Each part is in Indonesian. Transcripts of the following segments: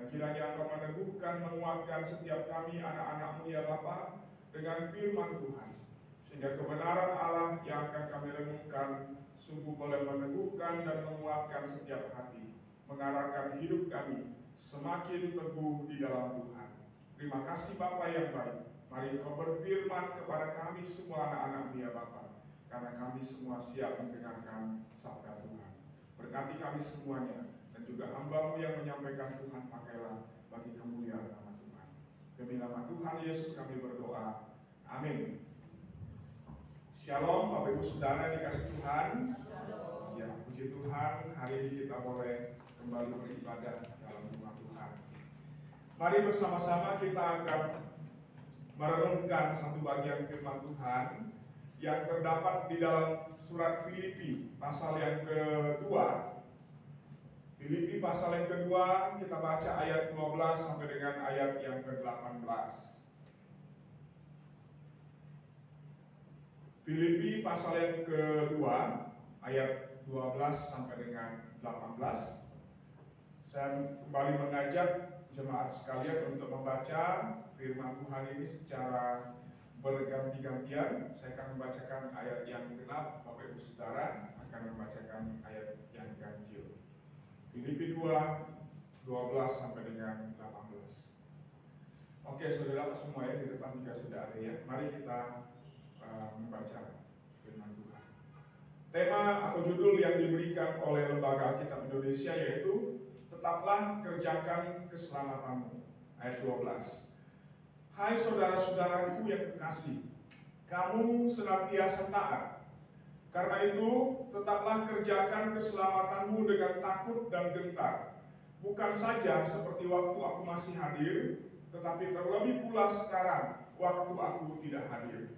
Dan kiranya Engkau meneguhkan, menguatkan setiap kami anak-anak-Mu ya Bapa dengan firman Tuhan. Sehingga kebenaran Allah yang akan kami renungkan sungguh boleh meneguhkan dan menguatkan setiap hati, mengarahkan hidup kami semakin teguh di dalam Tuhan. Terima kasih Bapa yang baik. Mari Engkau berfirman kepada kami semua anak-anak-Mu ya Bapa, karena kami semua siap mendengarkan sabda Tuhan. Berkati kami semuanya, dan juga hamba-Mu yang menyampaikan Tuhan pakailah bagi kemuliaan nama Tuhan. Demi nama Tuhan Yesus kami berdoa. Amin. Shalom Bapak Ibu Saudara dikasih Tuhan. Ya, puji Tuhan, hari ini kita boleh kembali beribadah dalam rumah Tuhan. Mari bersama-sama kita akan merenungkan satu bagian firman Tuhan yang terdapat di dalam surat Filipi pasal yang kedua. Filipi pasal yang kedua, kita baca ayat 12 sampai dengan ayat yang ke-18. Filipi pasal yang kedua, ayat 12 sampai dengan 18. Saya kembali mengajak jemaat sekalian untuk membaca firman Tuhan ini secara berganti-gantian. Saya akan membacakan ayat yang genap, Bapak Ibu Saudara akan membacakan ayat yang ganjil. Filipi 2, 12 sampai dengan 18. Oke, saudara semua ya, di depan juga sudah ada ya. Mari kita membaca firman Tuhan. Tema atau judul yang diberikan oleh Lembaga Alkitab Indonesia yaitu Tetaplah Kerjakan Keselamatanmu. Ayat 12. Hai saudara-saudaraku yang kekasih, kamu senantiasa taat. Karena itu, tetaplah kerjakan keselamatanmu dengan takut dan gentar. Bukan saja seperti waktu aku masih hadir, tetapi terlebih pula sekarang, waktu aku tidak hadir.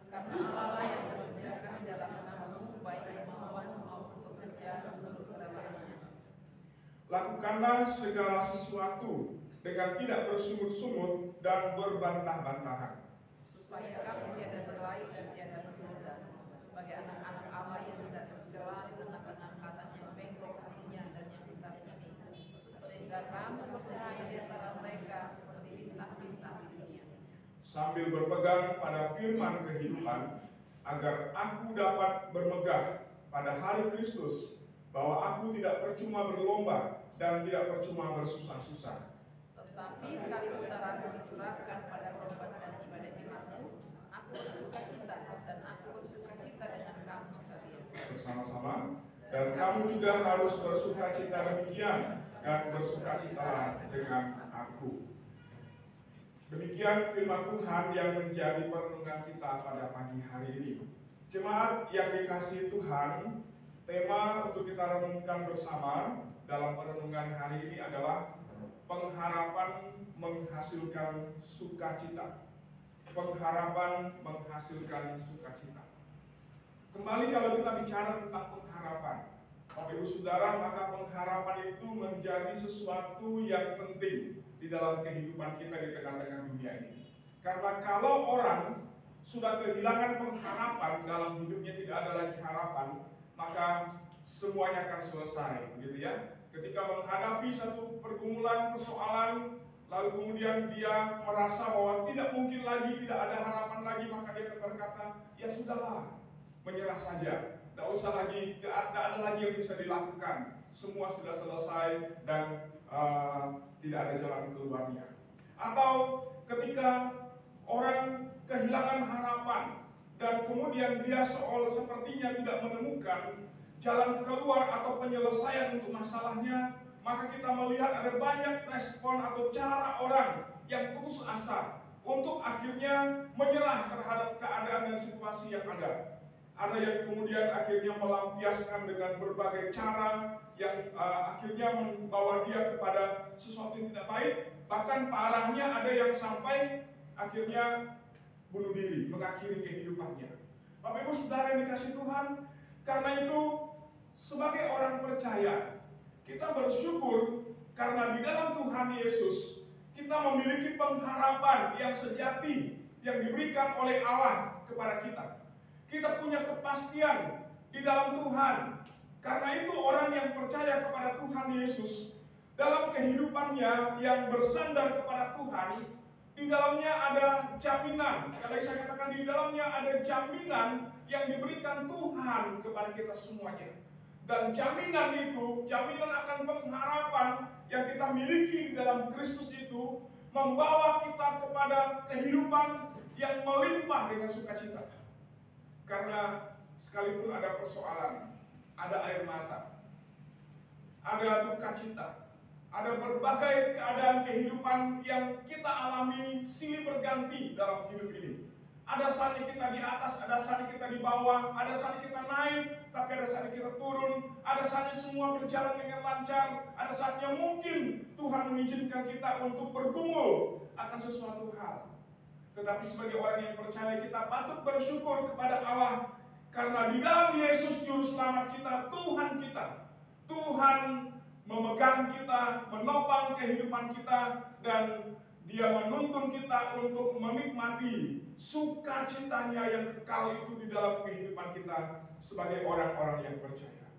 Karena Allah yang mengerjakan di dalam namamu, baik kemauan maupun pekerjaan untuk kedatangannya. Lakukanlah segala sesuatu dengan tidak bersungut-sungut dan berbantah-bantahan, supaya kamu tiada berlain dan tiada bernoda, sebagai anak-anak Allah yang tidak tercela di tengah-tengah angkatan yang bengkok hatinya dan yang besar ini, sehingga kamu bercahaya di antara mereka seperti bintang-bintang di dunia. Sambil berpegang pada firman kehidupan, agar aku dapat bermegah pada hari Kristus, bahwa aku tidak percuma berlomba dan tidak percuma bersusah-susah. Tetapi sekali utaraku dicurahkan pada korban dan ibadah-ibadahmu, aku bersuka cita dan aku bersuka cita dengan kamu sekalian. Bersama-sama, dan kamu juga harus bersuka cita demikian dan bersuka cita dengan aku. Demikian firman Tuhan yang menjadi perenungan kita pada pagi hari ini. Jemaat yang dikasihi Tuhan, tema untuk kita renungkan bersama dalam perenungan hari ini adalah pengharapan menghasilkan sukacita. Pengharapan menghasilkan sukacita. Kembali kalau kita bicara tentang pengharapan, Bapak Ibu Saudara, maka pengharapan itu menjadi sesuatu yang penting di dalam kehidupan kita di tengah-tengah dunia ini. Karena kalau orang sudah kehilangan pengharapan dalam hidupnya, tidak ada lagi harapan, maka semuanya akan selesai, begitu ya. Ketika menghadapi satu pergumulan, persoalan, lalu kemudian dia merasa bahwa tidak mungkin lagi, tidak ada harapan lagi, maka dia akan berkata, ya sudahlah, menyerah saja. Tidak usah lagi, tidak ada lagi yang bisa dilakukan. Semua sudah selesai dan tidak ada jalan keluarnya. Atau ketika orang kehilangan harapan dan kemudian dia sepertinya tidak menemukan jalan keluar atau penyelesaian untuk masalahnya, maka kita melihat ada banyak respon atau cara orang yang putus asa untuk akhirnya menyerah terhadap keadaan dan situasi yang ada. Ada yang kemudian akhirnya melampiaskan dengan berbagai cara yang akhirnya membawa dia kepada sesuatu yang tidak baik. Bahkan parahnya ada yang sampai akhirnya bunuh diri, mengakhiri kehidupannya. Bapak Ibu Saudara yang dikasihi Tuhan, karena itu sebagai orang percaya, kita bersyukur karena di dalam Tuhan Yesus kita memiliki pengharapan yang sejati yang diberikan oleh Allah kepada kita. Kita punya kepastian di dalam Tuhan. Karena itu orang yang percaya kepada Tuhan Yesus dalam kehidupannya yang bersandar kepada Tuhan, di dalamnya ada jaminan. Sekali lagi saya katakan, di dalamnya ada jaminan yang diberikan Tuhan kepada kita semuanya. Dan jaminan itu, jaminan akan pengharapan yang kita miliki di dalam Kristus itu, membawa kita kepada kehidupan yang melimpah dengan sukacita. Karena sekalipun ada persoalan, ada air mata, ada duka cita, ada berbagai keadaan kehidupan yang kita alami silih berganti dalam hidup ini. Ada saatnya kita di atas, ada saatnya kita di bawah, ada saatnya kita naik, tapi ada saatnya kita turun, ada saatnya semua berjalan dengan lancar, ada saatnya mungkin Tuhan mengizinkan kita untuk bergumul akan sesuatu hal. Tetapi sebagai orang yang percaya, kita patut bersyukur kepada Allah, karena di dalam Yesus Juru Selamat kita, Tuhan kita, Tuhan memegang kita, menopang kehidupan kita, dan Dia menuntun kita untuk menikmati sukacitanya yang kekal itu di dalam kehidupan kita sebagai orang-orang yang percaya.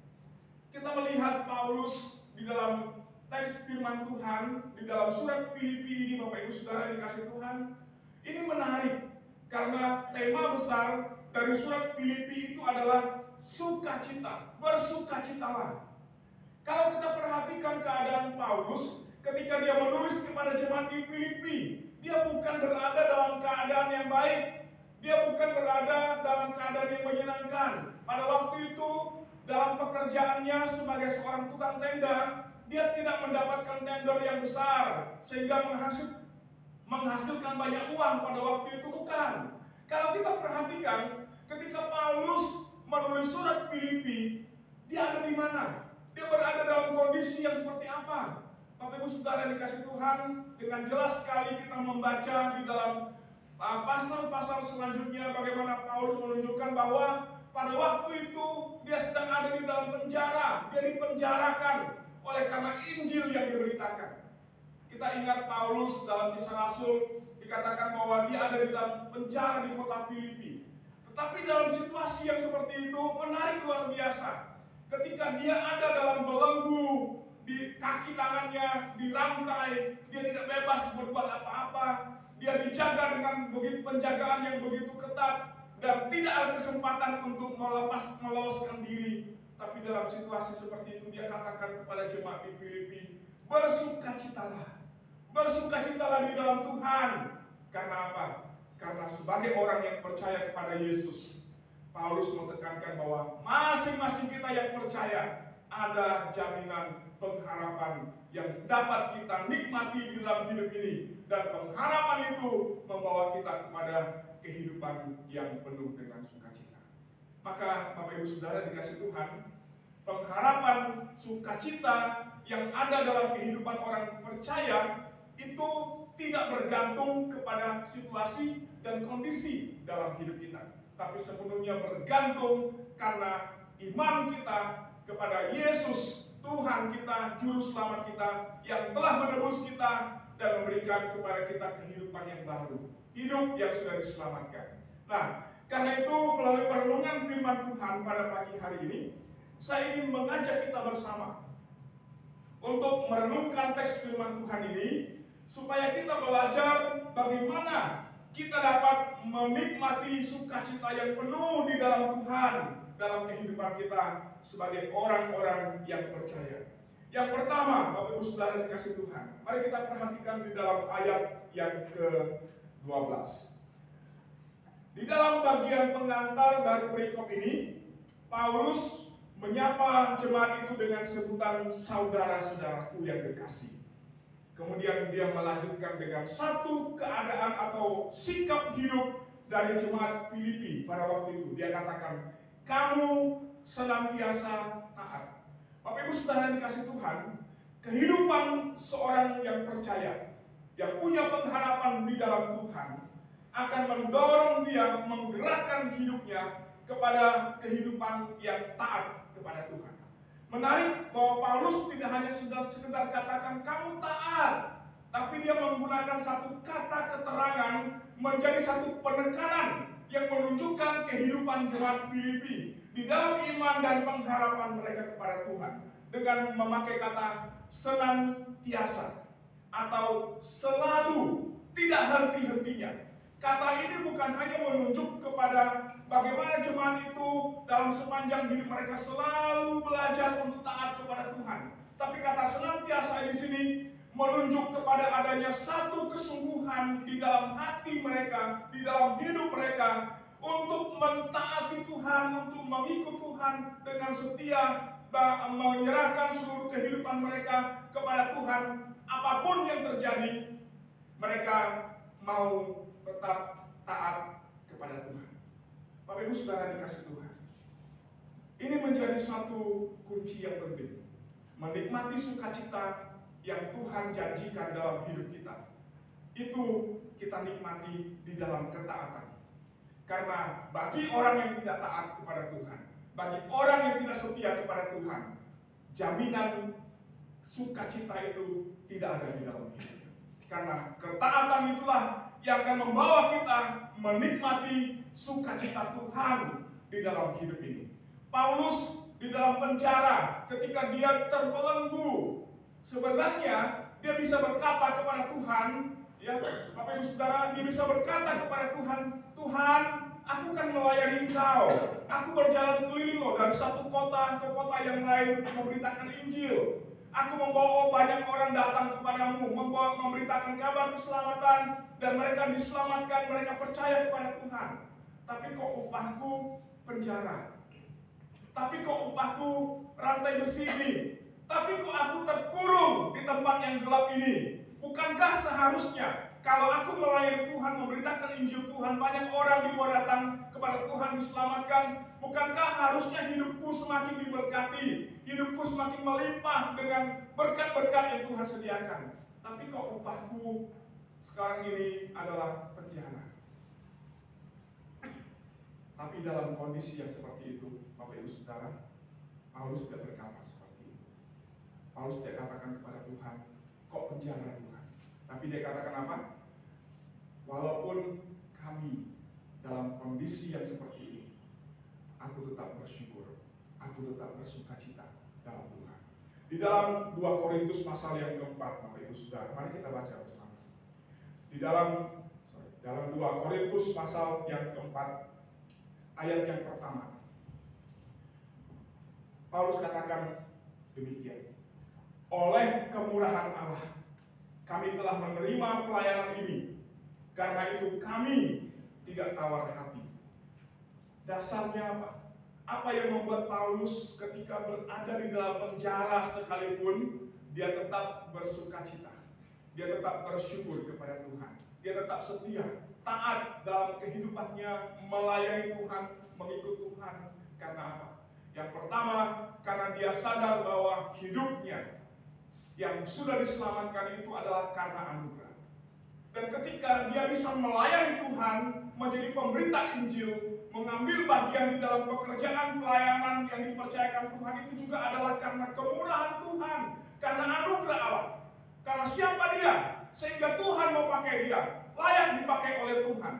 Kita melihat Paulus di dalam teks firman Tuhan, di dalam surat Filipi ini, Bapak Ibu Saudara yang dikasih Tuhan, ini menarik karena tema besar dari surat Filipi itu adalah sukacita, bersukacitalah. Kalau kita perhatikan keadaan Paulus ketika dia menulis kepada jemaat di Filipi, dia bukan berada dalam keadaan yang baik, dia bukan berada dalam keadaan yang menyenangkan. Pada waktu itu, dalam pekerjaannya sebagai seorang tukang tenda, dia tidak mendapatkan tender yang besar sehingga menghasilkan banyak uang pada waktu itu, bukan. Kalau kita perhatikan, ketika Paulus menulis surat Filipi, dia ada di mana? Dia berada dalam kondisi yang seperti apa? Bapak Ibu Saudara yang dikasih Tuhan, dengan jelas sekali kita membaca di dalam pasal-pasal selanjutnya bagaimana Paulus menunjukkan bahwa pada waktu itu dia sedang ada di dalam penjara, dia dipenjarakan oleh karena Injil yang diberitakan. Kita ingat Paulus dalam Kisah Rasul dikatakan bahwa dia ada di dalam penjara di kota Filipi. Tetapi dalam situasi yang seperti itu menarik luar biasa. Ketika dia ada dalam belenggu, di kaki tangannya dirantai, dia tidak bebas berbuat apa-apa, dia dijaga dengan begitu penjagaan yang begitu ketat dan tidak ada kesempatan untuk meloloskan diri. Tapi dalam situasi seperti itu dia katakan kepada jemaat di Filipi, bersukacitalah, bersukacitalah di dalam Tuhan. Karena apa? Karena sebagai orang yang percaya kepada Yesus, Paulus menekankan bahwa masing-masing kita yang percaya ada jaminan pengharapan yang dapat kita nikmati di dalam hidup ini, dan pengharapan itu membawa kita kepada kehidupan yang penuh dengan sukacita. Maka Bapak Ibu Saudara dikasih Tuhan, pengharapan sukacita yang ada dalam kehidupan orang percaya itu tidak bergantung kepada situasi dan kondisi dalam hidup kita, tapi sepenuhnya bergantung karena iman kita kepada Yesus, Tuhan kita, Juru Selamat kita, yang telah menebus kita dan memberikan kepada kita kehidupan yang baru, hidup yang sudah diselamatkan. Nah, karena itu melalui perenungan firman Tuhan pada pagi hari ini, saya ingin mengajak kita bersama untuk merenungkan teks firman Tuhan ini, supaya kita belajar bagaimana kita dapat menikmati sukacita yang penuh di dalam Tuhan dalam kehidupan kita sebagai orang-orang yang percaya. Yang pertama, Bapak Ibu Saudara dikasih Tuhan, mari kita perhatikan di dalam ayat yang ke-12. Di dalam bagian pengantar dari perikop ini, Paulus menyapa jemaat itu dengan sebutan saudara-saudaraku yang kekasih. Kemudian dia melanjutkan dengan satu keadaan atau sikap hidup dari jemaat Filipi pada waktu itu. Dia katakan, kamu senantiasa taat. Bapak Ibu Saudara dikasih Tuhan, kehidupan seorang yang percaya, yang punya pengharapan di dalam Tuhan, akan mendorong dia menggerakkan hidupnya kepada kehidupan yang taat kepada Tuhan. Menarik bahwa Paulus tidak hanya sekedar katakan kamu taat, tapi dia menggunakan satu kata keterangan menjadi satu penekanan yang menunjukkan kehidupan jemaat Filipi di dalam iman dan pengharapan mereka kepada Tuhan, dengan memakai kata senantiasa atau selalu, tidak henti-hentinya. Kata ini bukan hanya menunjuk kepada bagaimana jemaat itu dalam sepanjang hidup mereka selalu belajar untuk taat kepada Tuhan. Tapi kata senantiasa di sini menunjuk kepada adanya satu kesungguhan di dalam hati mereka, di dalam hidup mereka, untuk mentaati Tuhan, untuk mengikut Tuhan dengan setia, menyerahkan seluruh kehidupan mereka kepada Tuhan. Apapun yang terjadi, mereka mau tetap taat kepada Tuhan. Bapak Ibu Saudara dikasih Tuhan, ini menjadi satu kunci yang penting. Menikmati sukacita yang Tuhan janjikan dalam hidup kita, itu kita nikmati di dalam ketaatan. Karena bagi orang yang tidak taat kepada Tuhan, bagi orang yang tidak setia kepada Tuhan, jaminan sukacita itu tidak ada di dalam hidup. Karena ketaatan itulah yang akan membawa kita menikmati sukacita Tuhan di dalam hidup ini. Paulus di dalam penjara ketika dia terbelenggu, sebenarnya dia bisa berkata kepada Tuhan, ya Bapak Ibu Saudara, dia bisa berkata kepada Tuhan, Tuhan, aku kan melayani Engkau. Aku berjalan keliling loh dari satu kota ke kota yang lain untuk memberitakan Injil. Aku membawa banyak orang datang kepadamu, memberitakan kabar keselamatan, dan mereka diselamatkan, mereka percaya kepada Tuhan. Tapi kok upahku penjara? Tapi kok upahku rantai besi ini? Tapi kok aku terkurung di tempat yang gelap ini? Bukankah seharusnya kalau aku melayani Tuhan, memberitakan Injil Tuhan, banyak orang dibawa datang kepada Tuhan, diselamatkan? Bukankah harusnya hidupku semakin diberkati, hidupku semakin melimpah dengan berkat-berkat yang Tuhan sediakan? Tapi kok upahku sekarang ini adalah penjara. Tapi dalam kondisi yang seperti itu, Bapak Ibu Saudara, Paulus tidak berkata seperti itu. Paulus tidak katakan kepada Tuhan, kok penjara Tuhan? Tapi dia katakan apa? Walaupun kami dalam kondisi yang seperti ini, aku tetap bersyukur, aku tetap bersukacita dalam Tuhan. Di dalam 2 Korintus pasal yang keempat, Bapak Ibu Saudara, mari kita baca bersama. Di dalam 2 Korintus pasal yang keempat, ayat yang pertama, Paulus katakan demikian. Oleh kemurahan Allah, kami telah menerima pelayanan ini. Karena itu kami tidak tawar hati. Dasarnya apa? Apa yang membuat Paulus ketika berada di dalam penjara sekalipun, dia tetap bersukacita. Dia tetap bersyukur kepada Tuhan. Dia tetap setia, taat dalam kehidupannya, melayani Tuhan, mengikut Tuhan. Karena apa? Yang pertama, karena dia sadar bahwa hidupnya yang sudah diselamatkan itu adalah karena anugerah. Dan ketika dia bisa melayani Tuhan, menjadi pemberita Injil, mengambil bagian di dalam pekerjaan pelayanan yang dipercayakan Tuhan, itu juga adalah karena kemurahan Tuhan, karena anugerah Allah. Karena siapa dia? Sehingga Tuhan mau pakai dia, layak dipakai oleh Tuhan.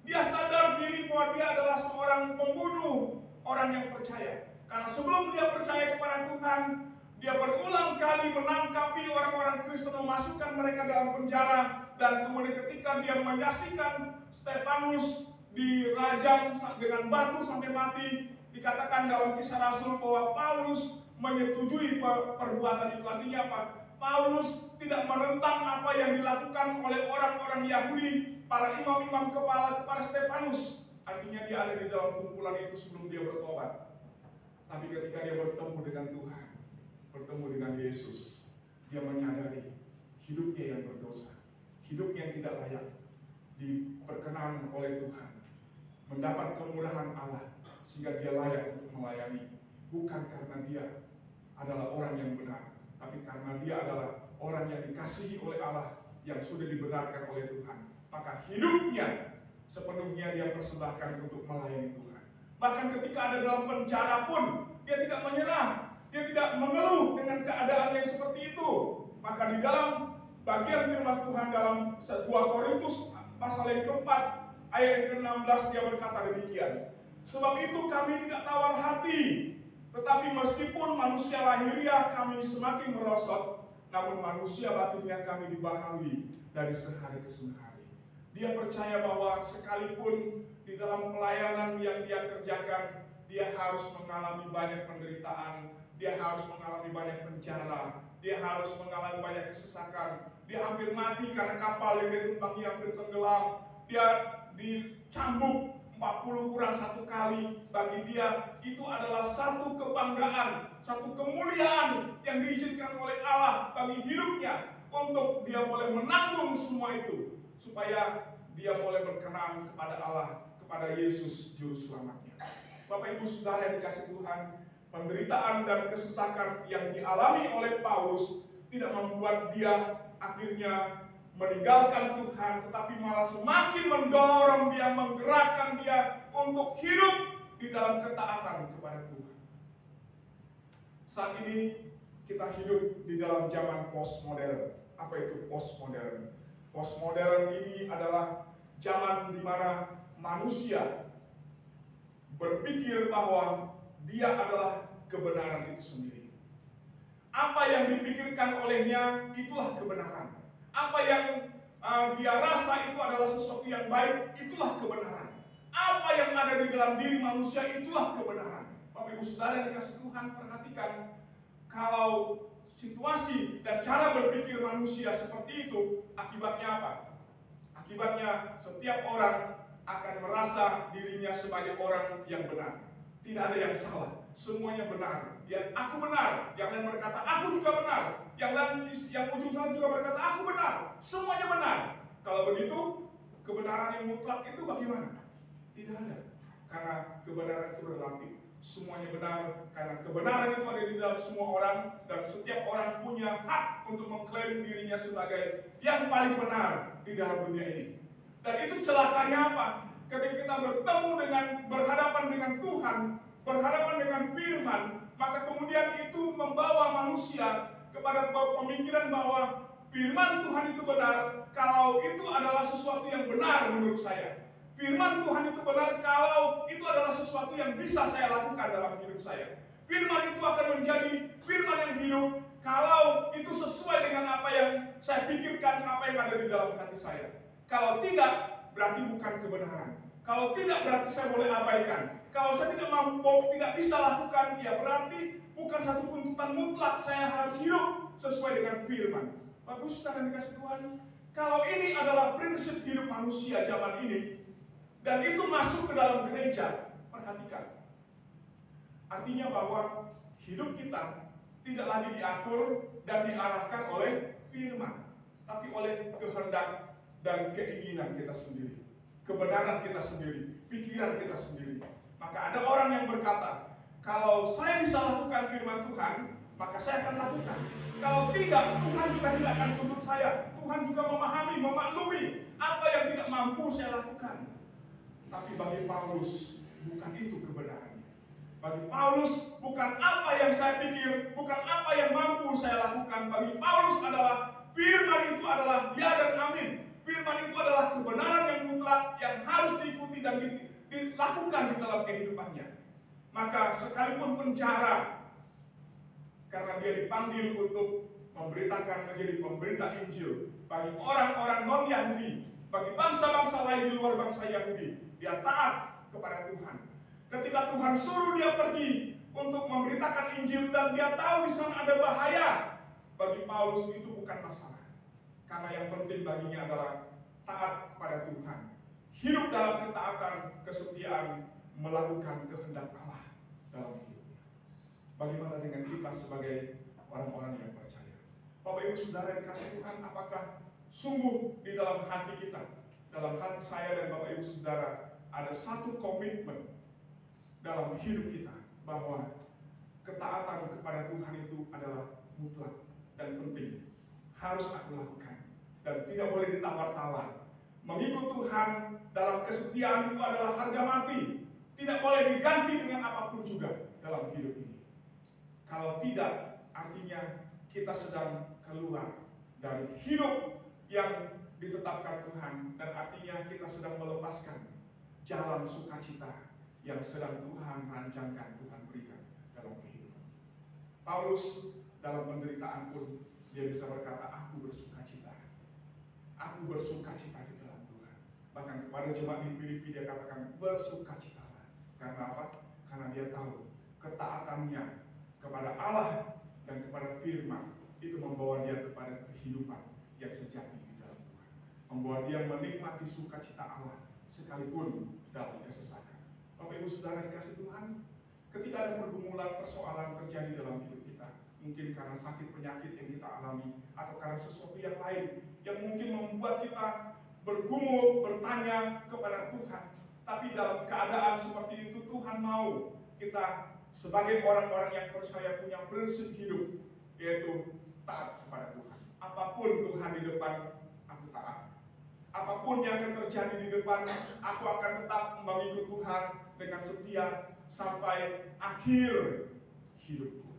Dia sadar diri bahwa dia adalah seorang pembunuh orang yang percaya. Karena sebelum dia percaya kepada Tuhan, dia berulang kali menangkapi orang-orang Kristen, memasukkan mereka dalam penjara, dan kemudian ketika dia menyaksikan Stefanus dirajam dengan batu sampai mati, dikatakan dalam Kisah Rasul bahwa Paulus menyetujui perbuatan itu. Artinya apa? Paulus tidak menentang apa yang dilakukan oleh orang-orang Yahudi, para imam-imam kepala kepada Stefanus. Artinya dia ada di dalam kumpulan itu sebelum dia bertobat. Tapi ketika dia bertemu dengan Tuhan, bertemu dengan Yesus, dia menyadari hidupnya yang berdosa, hidupnya yang tidak layak diperkenan oleh Tuhan, mendapat kemurahan Allah sehingga dia layak untuk melayani. Bukan karena dia adalah orang yang benar, tapi karena dia adalah orang yang dikasihi oleh Allah, yang sudah dibenarkan oleh Tuhan. Maka hidupnya sepenuhnya dia persembahkan untuk melayani Tuhan. Bahkan ketika ada dalam penjara pun, dia tidak menyerah, dia tidak mengeluh dengan keadaan yang seperti itu. Maka di dalam bagian firman Tuhan dalam 2 Korintus pasal yang keempat, ayat yang ke-16, dia berkata demikian. Sebab itu kami tidak tawar hati, tetapi meskipun manusia lahiriah kami semakin merosot, namun manusia batinnya kami dibaharui dari sehari ke sehari. Dia percaya bahwa sekalipun di dalam pelayanan yang dia kerjakan, dia harus mengalami banyak penderitaan, dia harus mengalami banyak penjara, dia harus mengalami banyak kesesakan. Dia hampir mati karena kapal yang dia tumpangi hampir tenggelam. Dia dicambuk 40 kurang 1 kali. Bagi dia itu adalah satu kebanggaan, satu kemuliaan yang diizinkan oleh Allah bagi hidupnya, untuk dia boleh menanggung semua itu, supaya dia boleh berkenan kepada Allah, kepada Yesus Juru Selamatnya. Bapak Ibu Saudara yang dikasihi Tuhan, penderitaan dan kesesakan yang dialami oleh Paulus tidak membuat dia akhirnya meninggalkan Tuhan, tetapi malah semakin mendorong dia, menggerakkan dia untuk hidup di dalam ketaatan kepada Tuhan. Saat ini kita hidup di dalam zaman postmodern. Apa itu postmodern? Postmodern ini adalah zaman di mana manusia berpikir bahwa dia adalah kebenaran itu sendiri. Apa yang dipikirkan olehnya itulah kebenaran. Apa yang dia rasa itu adalah sesuatu yang baik, itulah kebenaran. Apa yang ada di dalam diri manusia itulah kebenaran. Bapak Ibu Saudara yang dikasihi Tuhan, perhatikan, kalau situasi dan cara berpikir manusia seperti itu, akibatnya apa? Akibatnya setiap orang akan merasa dirinya sebagai orang yang benar. Tidak ada yang salah, semuanya benar. Yang aku benar, yang lain berkata aku juga benar, yang ujung sana juga berkata aku benar. Semuanya benar. Kalau begitu, kebenaran yang mutlak itu bagaimana? Tidak ada. Karena kebenaran itu relatif. Semuanya benar karena kebenaran itu ada di dalam semua orang, dan setiap orang punya hak untuk mengklaim dirinya sebagai yang paling benar di dalam dunia ini. Dan itu celakanya apa? Ketika kita berhadapan dengan Tuhan, berhadapan dengan firman, maka kemudian itu membawa manusia kepada pemikiran bahwa firman Tuhan itu benar kalau itu adalah sesuatu yang benar menurut saya. Firman Tuhan itu benar kalau itu adalah sesuatu yang bisa saya lakukan dalam hidup saya. Firman itu akan menjadi firman yang hidup kalau itu sesuai dengan apa yang saya pikirkan, apa yang ada di dalam hati saya. Kalau tidak, berarti bukan kebenaran. Kalau tidak, berarti saya boleh abaikan. Kalau saya tidak mampu, tidak bisa lakukan, ya berarti bukan satu tuntutan mutlak saya harus hidup sesuai dengan firman. Bagus, Saudara yang dikasihi Tuhan, kalau ini adalah prinsip hidup manusia zaman ini, dan itu masuk ke dalam gereja, perhatikan. Artinya bahwa hidup kita tidak lagi diatur dan diarahkan oleh firman, tapi oleh kehendak dan keinginan kita sendiri, kebenaran kita sendiri, pikiran kita sendiri. Maka ada orang yang berkata, kalau saya bisa lakukan firman Tuhan, maka saya akan lakukan. Kalau tidak, Tuhan juga tidak akan tuntut saya. Tuhan juga memahami, memaklumi apa yang tidak mampu saya lakukan. Tapi bagi Paulus, bukan itu kebenarannya. Bagi Paulus, bukan apa yang saya pikir, bukan apa yang mampu saya lakukan. Bagi Paulus adalah firman itu adalah ya dan amin. Firman itu adalah kebenaran yang mutlak yang harus diikuti dan dilakukan di dalam kehidupannya. Maka sekalipun penjara, karena dia dipanggil untuk memberitakan, menjadi pemberita Injil bagi orang-orang non-Yahudi, bagi bangsa-bangsa lain di luar bangsa Yahudi, dia taat kepada Tuhan. Ketika Tuhan suruh dia pergi untuk memberitakan Injil dan dia tahu di sana ada bahaya, bagi Paulus itu bukan masalah. Karena yang penting baginya adalah taat kepada Tuhan. Hidup dalam ketaatan, kesetiaan, melakukan kehendak Allah dalam hidupnya. Bagaimana dengan kita sebagai orang-orang yang percaya? Bapak Ibu Saudara yang dikasihi Tuhan, apakah sungguh di dalam hati kita, dalam hati saya dan Bapak Ibu Saudara, ada satu komitmen dalam hidup kita bahwa ketaatan kepada Tuhan itu adalah mutlak dan penting, harus aku lakukan dan tidak boleh ditawar-tawar. Mengikut Tuhan dalam kesetiaan itu adalah harga mati, tidak boleh diganti dengan apapun juga dalam hidup ini. Kalau tidak, artinya kita sedang keluar dari hidup yang ditetapkan Tuhan, dan artinya kita sedang melepaskan jalan sukacita yang sedang Tuhan rancangkan, Tuhan berikan dalam kehidupan. Paulus dalam penderitaan pun dia bisa berkata, aku bersukacita. Aku bersukacita di dalam Tuhan. Bahkan kepada jemaat di Filipi dia katakan bersukacitalah. Karena apa? Karena dia tahu ketaatannya kepada Allah dan kepada firman itu membawa dia kepada kehidupan yang sejati di dalam Tuhan. Membawa dia menikmati sukacita Allah sekalipun dalam kesesakan. Bapak Ibu Saudara dikasih Tuhan, ketika ada pergumulan, persoalan terjadi dalam hidup kita, mungkin karena sakit penyakit yang kita alami, atau karena sesuatu yang lain yang mungkin membuat kita bergumul, bertanya kepada Tuhan. Tapi dalam keadaan seperti itu, Tuhan mau kita sebagai orang-orang yang percaya punya prinsip hidup, yaitu taat kepada Tuhan. Apapun Tuhan di depan, aku taat. Apapun yang akan terjadi di depan, aku akan tetap mengikut Tuhan dengan setia sampai akhir hidupku.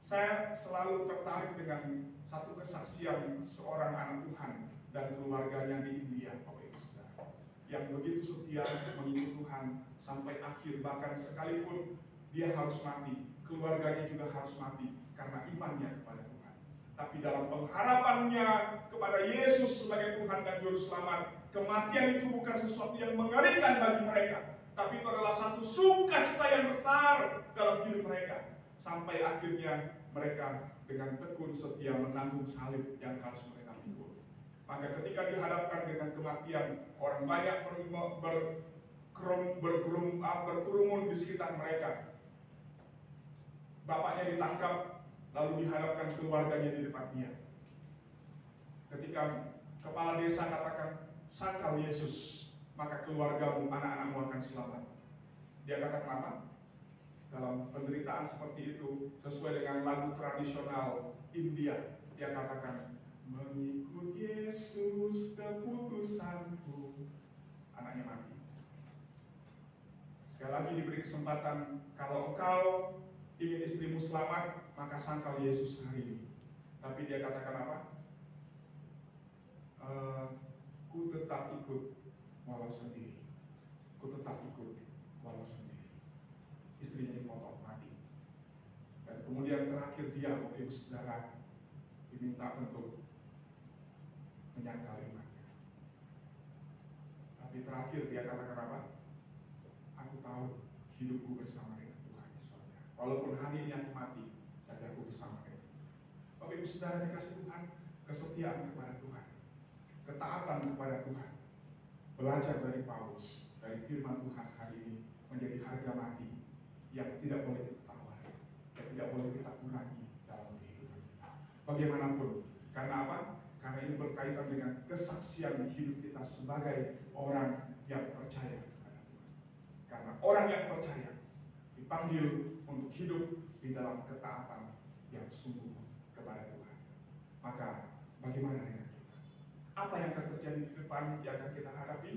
Saya selalu tertarik dengan satu kesaksian seorang anak Tuhan dan keluarganya di India, Bapak Ibu Saudara, yang begitu setia mengikut Tuhan sampai akhir, bahkan sekalipun dia harus mati, keluarganya juga harus mati karena imannya kepada Tuhan. Tapi dalam pengharapannya kepada Yesus sebagai Tuhan dan Juru Selamat, kematian itu bukan sesuatu yang mengerikan bagi mereka, tapi itu adalah satu sukacita yang besar dalam hidup mereka. Sampai akhirnya mereka dengan tekun setia menanggung salib yang harus mereka pikul. Maka ketika dihadapkan dengan kematian, orang banyak berkerumun di sekitar mereka. Bapaknya ditangkap, lalu dihadapkan keluarganya di depan dia. Ketika kepala desa katakan, sangkal Yesus, maka keluargamu, anak-anakmu akan selamat. Dia katakan apa? Dalam penderitaan seperti itu, sesuai dengan lagu tradisional India, dia katakan, mengikut Yesus keputusanku. Anaknya mati. Sekali lagi diberi kesempatan, kalau engkau ingin istrimu selamat, maka sangkal Yesus hari ini. Tapi dia katakan apa? Ku tetap ikut walau sendiri. Ku tetap ikut walau sendiri. Istrinya dipotong mati. Dan kemudian terakhir dia, Bapak Ibu Saudara, diminta untuk menyangkal imannya. Tapi terakhir dia katakan apa? Aku tahu hidupku bersama dengan Tuhan di sorga. Walaupun hari ini aku mati, tapi aku bersama dengan Tuhan. Bapak Ibu Saudara dikasih Tuhan, kesetiaan kepada Tuhan, ketaatan kepada Tuhan, belajar dari Paulus, dari firman Tuhan hari ini menjadi harga mati yang tidak boleh kita tawar, yang tidak boleh kita kurangi dalam kehidupan kita. Bagaimanapun, karena apa? Karena ini berkaitan dengan kesaksian hidup kita sebagai orang yang percaya kepada Tuhan. Karena orang yang percaya dipanggil untuk hidup di dalam ketaatan yang sungguh kepada Tuhan. Maka bagaimana dengan kita? Apa yang akan terjadi di depan yang akan kita hadapi?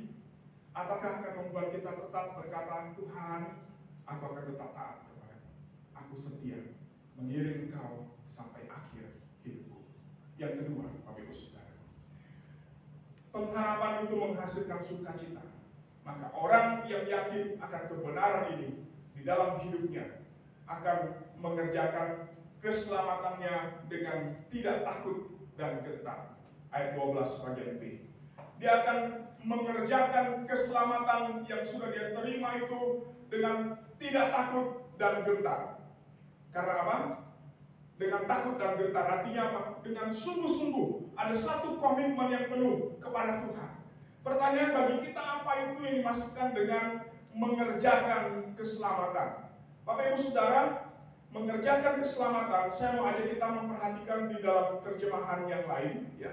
Apakah akan membuat kita tetap berkata, Tuhan, aku akan tetap taat kepadamu. Aku setia mengiring engkau sampai akhir hidupku. Yang kedua, Bapak Ibu Saudara, pengharapan itu menghasilkan sukacita. Maka orang yang yakin akan kebenaran ini di dalam hidupnya akan mengerjakan keselamatannya dengan tidak takut dan gentar. Ayat 12 bagian B. Dia akan mengerjakan keselamatan yang sudah dia terima itu dengan tidak takut dan gentar. Karena apa? Dengan takut dan gentar, artinya apa? Dengan sungguh-sungguh, ada satu komitmen yang penuh kepada Tuhan. Pertanyaan bagi kita, apa itu yang dimaksudkan dengan mengerjakan keselamatan? Bapak Ibu Saudara, mengerjakan keselamatan, saya mau ajak kita memperhatikan di dalam terjemahan yang lain, ya,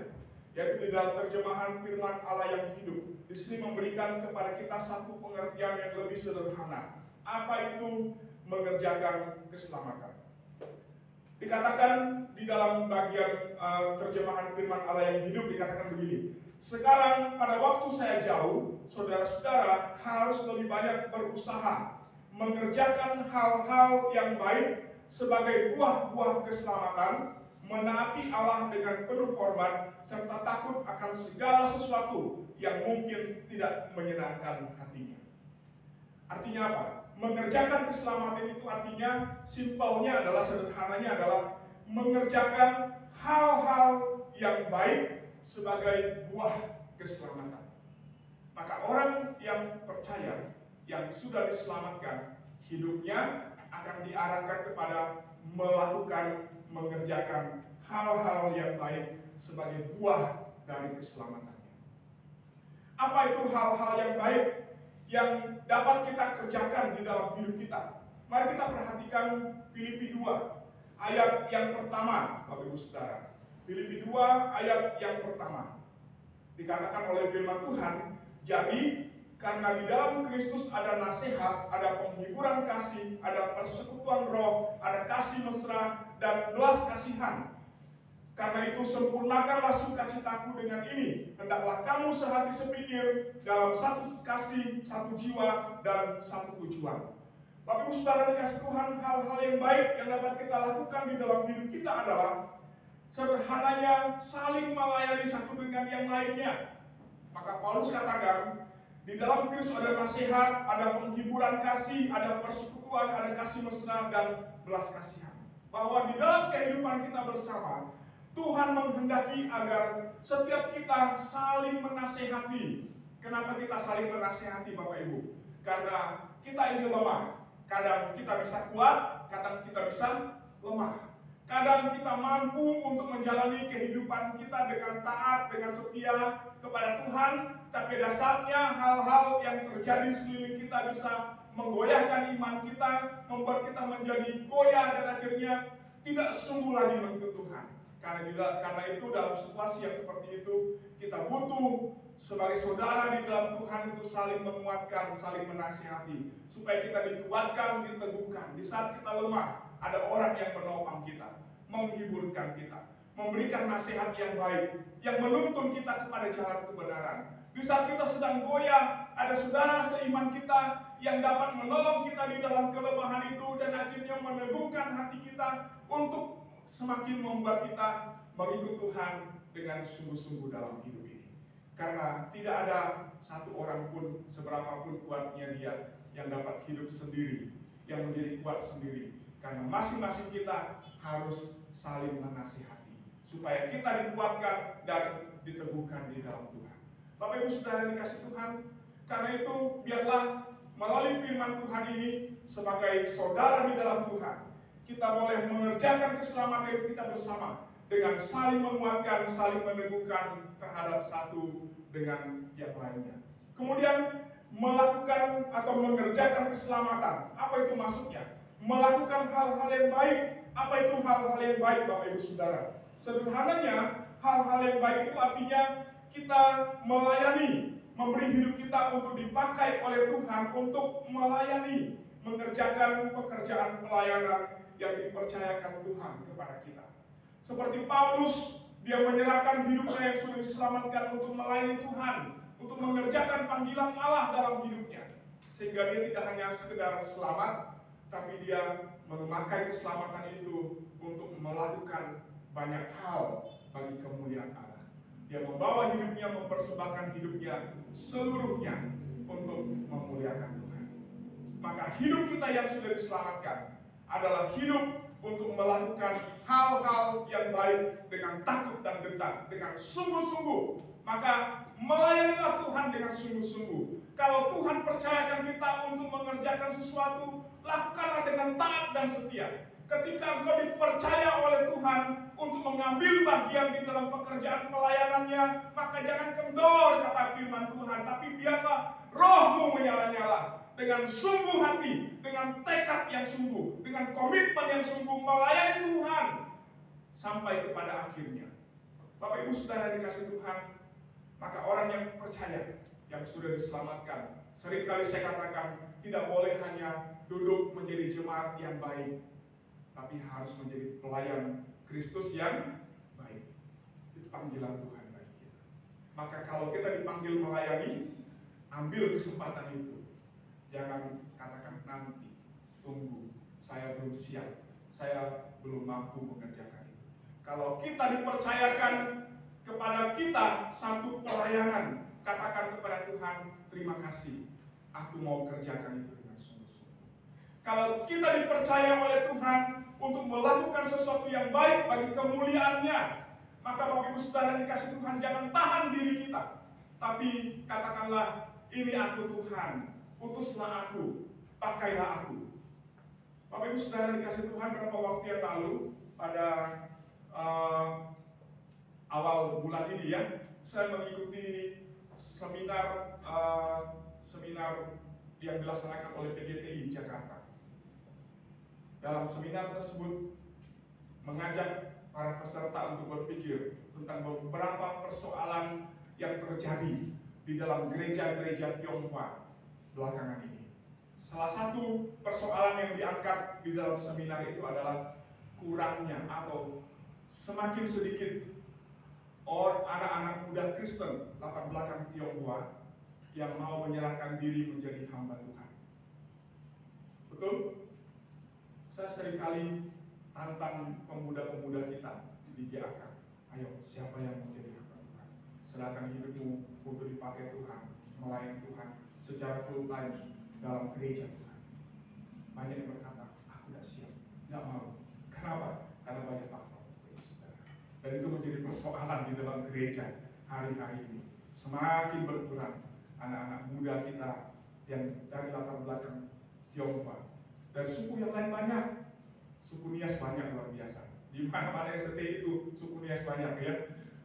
yaitu di dalam terjemahan firman Allah yang hidup. Di sini memberikan kepada kita satu pengertian yang lebih sederhana. Apa itu mengerjakan keselamatan? Dikatakan di dalam bagian terjemahan firman Allah yang hidup, dikatakan begini. Sekarang pada waktu saya jauh, saudara-saudara harus lebih banyak berusaha mengerjakan hal-hal yang baik sebagai buah-buah keselamatan, menaati Allah dengan penuh hormat, serta takut akan segala sesuatu yang mungkin tidak menyenangkan hatinya. Artinya apa? Mengerjakan keselamatan itu artinya simpelnya adalah, sederhananya adalah mengerjakan hal-hal yang baik sebagai buah keselamatan. Maka orang yang percaya, yang sudah diselamatkan, hidupnya akan diarahkan kepada mengerjakan hal-hal yang baik sebagai buah dari keselamatannya. Apa itu hal-hal yang baik yang dapat kita kerjakan di dalam hidup kita? Mari kita perhatikan Filipi 2 ayat yang pertama, Bapak Ibu Saudara. Filipi 2 ayat yang pertama. Dikatakan oleh firman Tuhan, jadi karena di dalam Kristus ada nasihat, ada penghiburan kasih, ada persekutuan roh, ada kasih mesra, dan belas kasihan. Karena itu sempurnakanlah sukacitaku dengan ini. Hendaklah kamu sehati sepikir dalam satu kasih, satu jiwa, dan satu tujuan. Bapak Ibu Saudara dikasih Tuhan, hal-hal yang baik yang dapat kita lakukan di dalam hidup kita adalah sederhananya saling melayani satu dengan yang lainnya. Maka Paulus katakan, di dalam Kristus ada nasihat, ada penghiburan kasih, ada persekutuan, ada kasih mesra, dan belas kasihan. Bahwa di dalam kehidupan kita bersama, Tuhan menghendaki agar setiap kita saling menasehati. Kenapa kita saling menasehati, Bapak Ibu? Karena kita ini lemah. Kadang kita bisa kuat, kadang kita bisa lemah. Kadang kita mampu untuk menjalani kehidupan kita dengan taat, dengan setia kepada Tuhan. Tapi dasarnya hal-hal yang terjadi sekeliling kita bisa menggoyahkan iman kita, membuat kita menjadi goyah dan akhirnya tidak sungguh lagi mengikut Tuhan. Karena itu dalam situasi yang seperti itu kita butuh sebagai saudara di dalam Tuhan untuk saling menguatkan, saling menasihati, supaya kita dikuatkan, diteguhkan. Di saat kita lemah, ada orang yang menopang kita, menghiburkan kita, memberikan nasihat yang baik, yang menuntun kita kepada jalan kebenaran. Di saat kita sedang goyah, ada saudara seiman kita yang dapat menolong kita di dalam kelemahan itu dan akhirnya meneguhkan hati kita untuk semakin membuat kita mengikut Tuhan dengan sungguh-sungguh dalam hidup ini. Karena tidak ada satu orang pun, seberapapun kuatnya dia, yang dapat hidup sendiri, yang menjadi kuat sendiri. Karena masing-masing kita harus saling menasihati, supaya kita dikuatkan dan diteguhkan di dalam Tuhan. Bapak Ibu Saudara dikasih Tuhan, karena itu biarlah melalui firman Tuhan ini sebagai saudara di dalam Tuhan, kita boleh mengerjakan keselamatan kita bersama dengan saling menguatkan, saling meneguhkan terhadap satu dengan yang lainnya. Kemudian melakukan atau mengerjakan keselamatan. Apa itu maksudnya? Melakukan hal-hal yang baik. Apa itu hal-hal yang baik, Bapak Ibu Saudara? Sederhananya, hal-hal yang baik itu artinya kita melayani, memberi hidup kita untuk dipakai oleh Tuhan untuk melayani, mengerjakan pekerjaan pelayanan yang dipercayakan Tuhan kepada kita. Seperti Paulus, dia menyerahkan hidupnya yang sudah diselamatkan untuk melayani Tuhan, untuk mengerjakan panggilan Allah dalam hidupnya. Sehingga dia tidak hanya sekedar selamat, tapi dia memakai keselamatan itu untuk melakukan banyak hal bagi kemuliaan Allah. Dia membawa hidupnya, mempersembahkan hidupnya seluruhnya untuk memuliakan Tuhan. Maka hidup kita yang sudah diselamatkan adalah hidup untuk melakukan hal-hal yang baik dengan takut dan gentar, dengan sungguh-sungguh. Maka melayanilah Tuhan dengan sungguh-sungguh. Kalau Tuhan percayakan kita untuk mengerjakan sesuatu, lakukanlah dengan taat dan setia. Ketika engkau dipercaya oleh Tuhan untuk mengambil bagian di dalam pekerjaan pelayanannya, maka jangan kendor kata firman Tuhan, tapi biarlah rohmu menyala-nyala. Dengan sungguh hati, dengan tekad yang sungguh, dengan komitmen yang sungguh melayani Tuhan sampai kepada akhirnya. Bapak Ibu Saudara dikasih Tuhan, maka orang yang percaya, yang sudah diselamatkan, seringkali saya katakan tidak boleh hanya duduk menjadi jemaat yang baik, tapi harus menjadi pelayan Kristus yang baik. Itu panggilan Tuhan bagi kita. Maka kalau kita dipanggil melayani, ambil kesempatan itu. Jangan katakan nanti, tunggu, saya belum siap, saya belum mampu mengerjakan itu. Kalau kita dipercayakan kepada kita satu pelayanan, katakan kepada Tuhan, terima kasih, aku mau kerjakan itu dengan sungguh-sungguh. Kalau kita dipercaya oleh Tuhan untuk melakukan sesuatu yang baik bagi kemuliaan-Nya. Maka Bapak Ibu Saudara dikasih Tuhan, jangan tahan diri kita, tapi katakanlah, ini aku Tuhan, utuslah aku, pakailah aku. Bapak Ibu Saudara dikasih Tuhan, beberapa waktu yang lalu pada awal bulan ini ya, saya mengikuti seminar yang dilaksanakan oleh PGTI Jakarta. Dalam seminar tersebut mengajak para peserta untuk berpikir tentang beberapa persoalan yang terjadi di dalam gereja-gereja Tionghoa belakangan ini. Salah satu persoalan yang diangkat di dalam seminar itu adalah kurangnya atau semakin sedikit anak-anak muda Kristen latar belakang Tionghoa yang mau menyerahkan diri menjadi hamba Tuhan. Betul? Saya seringkali tantang pemuda-pemuda kita di GAK. Ayo, siapa yang mau jadi hamba Tuhan? Serahkan hidupmu untuk dipakai Tuhan, melayani Tuhan secara full time dalam gereja Tuhan. Banyak yang berkata, aku tidak siap, tidak mau. Kenapa? Karena banyak faktor. Dan itu menjadi persoalan di dalam gereja hari-hari ini. Semakin berkurang anak-anak muda kita yang dari latar belakang Tionghoa. Dari suku yang lain banyak. Suku Nias banyak, luar biasa. Di mana-mana STT itu suku Nias banyak ya.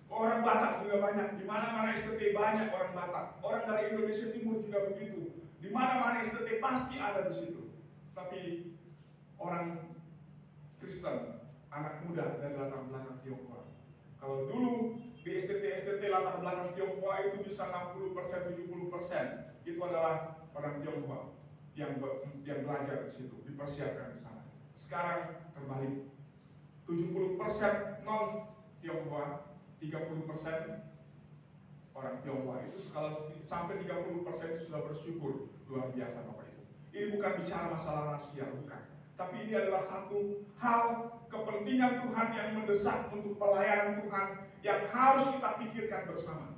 Orang Batak juga banyak. Di mana-mana STT banyak orang Batak. Orang dari Indonesia Timur juga begitu. Di mana-mana STT pasti ada di situ. Tapi orang Kristen, anak muda dari latar belakang Tionghoa. Kalau dulu di STT latar belakang Tionghoa itu bisa 60%, 70%. Itu adalah orang Tionghoa yang belajar di situ, dipersiapkan di sana. Sekarang terbalik, 70% non Tionghoa, 30% orang Tionghoa. Itu kalau sampai 30% itu sudah bersyukur, luar biasa Bapak Ibu. Ini bukan bicara masalah rasial, bukan. Tapi ini adalah satu hal kepentingan Tuhan yang mendesak untuk pelayanan Tuhan yang harus kita pikirkan bersama.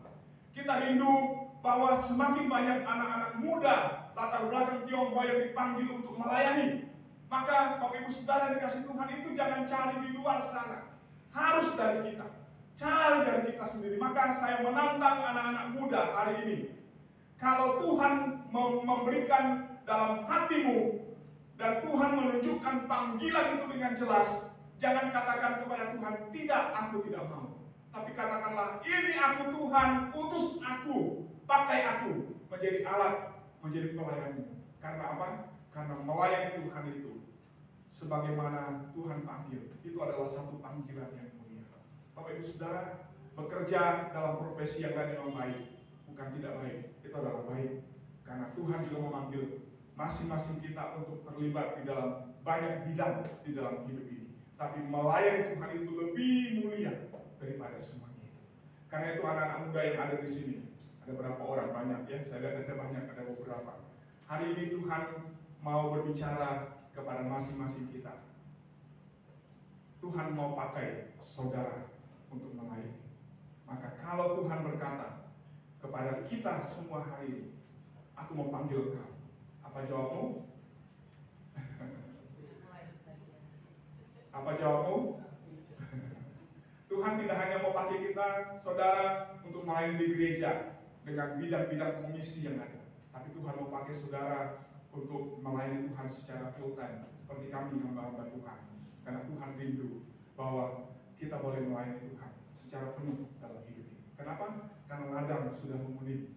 Kita rindu bahwa semakin banyak anak-anak muda latar belakang Tionghoa yang dipanggil untuk melayani. Maka Bapak Ibu Saudara dikasih Tuhan itu jangan cari di luar sana. Harus dari kita. Cari dari kita sendiri. Maka saya menantang anak-anak muda hari ini. Kalau Tuhan memberikan dalam hatimu dan Tuhan menunjukkan panggilan itu dengan jelas, jangan katakan kepada Tuhan, tidak, aku tidak mau. Tapi katakanlah, ini aku Tuhan, utus aku, pakai aku menjadi alat, menjadi pelayanmu. Karena apa? Karena melayani Tuhan itu sebagaimana Tuhan panggil, itu adalah satu panggilan yang mulia. Bapak Ibu Saudara, bekerja dalam profesi yang lain memang baik, bukan tidak baik, itu adalah baik. Karena Tuhan juga memanggil masing-masing kita untuk terlibat di dalam banyak bidang di dalam hidup ini. Tapi melayani Tuhan itu lebih mulia daripada semuanya. Karena itu anak-anak muda yang ada di sini, ada berapa orang, banyak ya, saya lihat ada banyak, ada beberapa. Hari ini Tuhan mau berbicara kepada masing-masing kita. Tuhan mau pakai saudara untuk melayani. Maka kalau Tuhan berkata kepada kita semua hari ini, aku mau panggil kau. Apa jawabmu? Apa jawabmu? Tuhan tidak hanya mau pakai kita, saudara, untuk melayani di gereja dengan bidang-bidang komisi yang ada. Tapi Tuhan mau pakai saudara untuk melayani Tuhan secara full time, seperti kami hamba-hamba Tuhan. Karena Tuhan rindu bahwa kita boleh melayani Tuhan secara penuh dalam hidup ini. Kenapa? Karena ladang sudah menguning,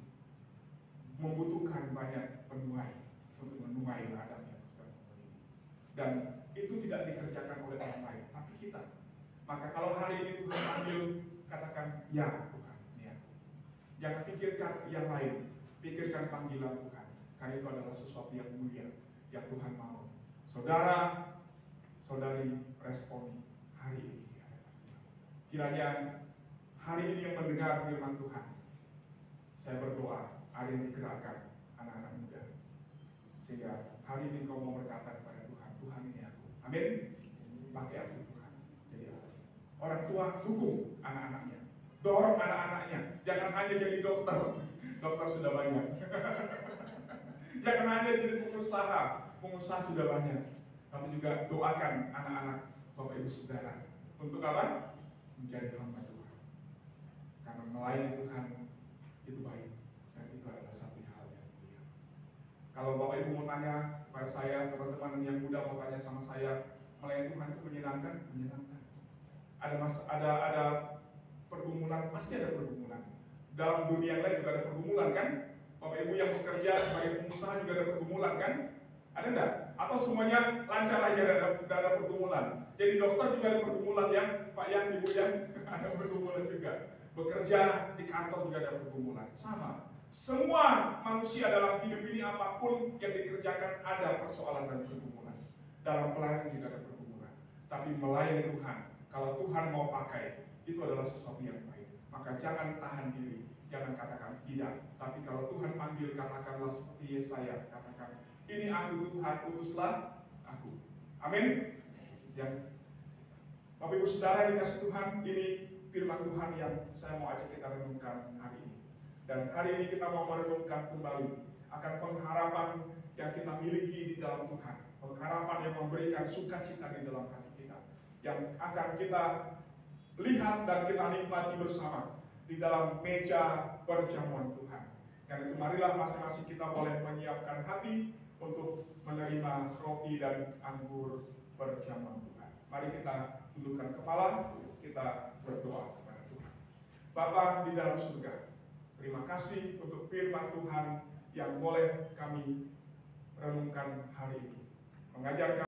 membutuhkan banyak penuai untuk menuai ladang yang sudah menguning. Dan itu tidak dikerjakan oleh orang lain, tapi kita. Maka kalau hari ini Tuhan panggil, katakan, ya Tuhan, ya. Jangan pikirkan yang lain, pikirkan panggilan Tuhan. Karena itu adalah sesuatu yang mulia, yang Tuhan mau. Saudara, saudari, responi hari ini. Kiranya hari ini yang mendengar firman Tuhan, saya berdoa, ada yang digerakkan anak-anak muda. Sehingga hari ini kau mau berkata kepada Tuhan, Tuhan ini aku. Amin. Pakai aku Tuhan. Jadi orang tua dukung anak-anaknya, dorong anak-anaknya. Jangan hanya jadi dokter, dokter sudah banyak. Jangan hanya jadi pengusaha sudah banyak. tapi juga doakan anak-anak Bapak Ibu Saudara. Untuk apa? Menjadi hamba Tuhan. Karena melayani Tuhan itu baik, dan itu adalah satu hal yang mulia. Kalau Bapak Ibu mau tanya kepada saya, teman-teman yang muda mau tanya sama saya, melayani Tuhan itu menyenangkan? Menyenangkan. Ada pergumulan, pasti ada pergumulan. Dalam dunia yang lain juga ada pergumulan kan? Bapak Ibu yang bekerja sebagai pengusaha juga ada pergumulan kan? Ada enggak? Atau semuanya lancar aja ada pergumulan? Jadi dokter juga ada pergumulan ya, Pak Yang, Ibu Yang, ada pergumulan juga. Bekerja di kantor juga ada pergumulan. Sama. Semua manusia dalam hidup ini apapun yang dikerjakan ada persoalan dan pergumulan. Dalam pelayanan juga ada pergumulan. Tapi melayani Tuhan, kalau Tuhan mau pakai, itu adalah sesuatu yang baik. Maka jangan tahan diri, jangan katakan tidak. Tapi kalau Tuhan panggil, katakanlah seperti Yesaya, katakan, ini aku Tuhan, utuslah aku. Amin. Yang Bapak Ibu Saudara yang dikasih Tuhan, ini firman Tuhan yang saya mau ajak kita renungkan hari ini. Dan hari ini kita mau merenungkan kembali akan pengharapan yang kita miliki di dalam Tuhan. Pengharapan yang memberikan sukacita di dalam hati kita. Yang akan kita lihat dan kita nikmati bersama di dalam meja perjamuan Tuhan. Karena itu marilah masing-masing kita boleh menyiapkan hati untuk menerima roti dan anggur perjamuan Tuhan. Mari kita tundukkan kepala, kita berdoa kepada Tuhan. Bapa di dalam surga, terima kasih untuk firman Tuhan yang boleh kami renungkan hari ini. Mengajarkan